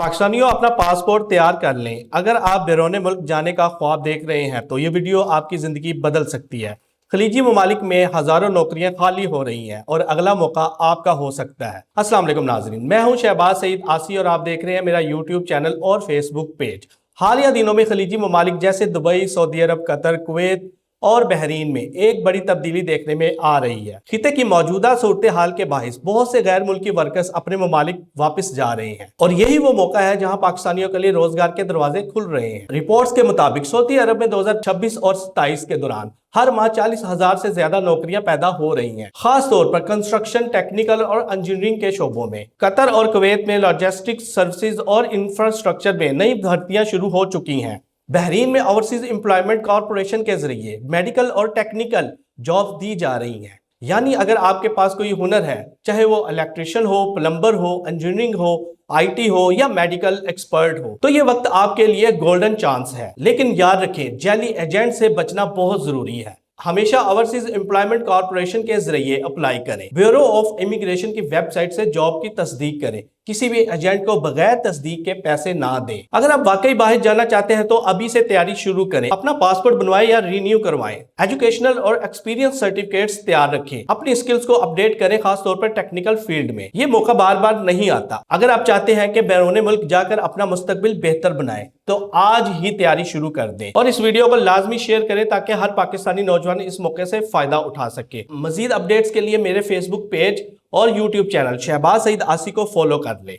पाकिस्तानियों अपना पासपोर्ट तैयार कर लें। अगर आप बैरून मुल्क जाने का ख्वाब देख रहे हैं तो ये वीडियो आपकी ज़िंदगी बदल सकती है। खलीजी ममालिक में हज़ारों नौकरियां खाली हो रही हैं और अगला मौका आपका हो सकता है। अस्सलाम वालेकुम नाज़रीन, मैं हूं शहबाज सईद आसी और आप देख रहे हैं मेरा यूट्यूब चैनल और फेसबुक पेज। हालिया दिनों में खलीजी ममालिक जैसे दुबई, सऊदी अरब, कतर, कुवैत और बहरीन में एक बड़ी तब्दीली देखने में आ रही है। खिते की मौजूदा सूरत हाल के बाहिस बहुत से गैर मुल्की वर्कर्स अपने ममालिक वापस जा रहे हैं और यही वो मौका है जहां पाकिस्तानियों के लिए रोजगार के दरवाजे खुल रहे हैं। रिपोर्ट्स के मुताबिक सऊदी अरब में 2026 और 27 के दौरान हर माह 40,000 से ज्यादा नौकरियां पैदा हो रही हैं, खास तौर पर कंस्ट्रक्शन, टेक्निकल और इंजीनियरिंग के शोबों में। कतर और कुवैत में लॉजिस्टिक्स, सर्विसेज और इंफ्रास्ट्रक्चर में नई भर्तियां शुरू हो चुकी हैं। बहरीन में ओवरसीज एम्प्लॉयमेंट कॉरपोरेशन के जरिए मेडिकल और टेक्निकल जॉब दी जा रही हैं। यानी अगर आपके पास कोई हुनर है, चाहे वो इलेक्ट्रिशियन हो, प्लम्बर हो, इंजीनियरिंग हो, आईटी हो या मेडिकल एक्सपर्ट हो, तो ये वक्त आपके लिए गोल्डन चांस है। लेकिन याद रखें, जाली एजेंट से बचना बहुत जरूरी है। हमेशा ओवरसीज एम्प्लॉयमेंट कॉरपोरेशन के जरिए अप्लाई करें। ब्यूरो ऑफ इमिग्रेशन की वेबसाइट से जॉब की तस्दीक करें। किसी भी एजेंट को बगैर तस्दीक के पैसे ना दें। अगर आप वाकई बाहर जाना चाहते हैं तो अभी से तैयारी शुरू करें। अपना पासपोर्ट बनवाएं या रिन्यू करवाएं। एजुकेशनल और एक्सपीरियंस सर्टिफिकेट्स तैयार रखें। अपनी स्किल्स को अपडेट करें, खासतौर पर टेक्निकल फील्ड में। ये मौका बार बार नहीं आता। अगर आप चाहते हैं कि बैरून मुल्क जाकर अपना मुस्तकबिल बेहतर बनाएं तो आज ही तैयारी शुरू कर दें और इस वीडियो को लाजमी शेयर करें ताकि हर पाकिस्तानी नौजवान इस मौके से फायदा उठा सके। मजीद अपडेट्स के लिए मेरे फेसबुक पेज और यूट्यूब चैनल शहबाज सईद आसी को फॉलो कर ले।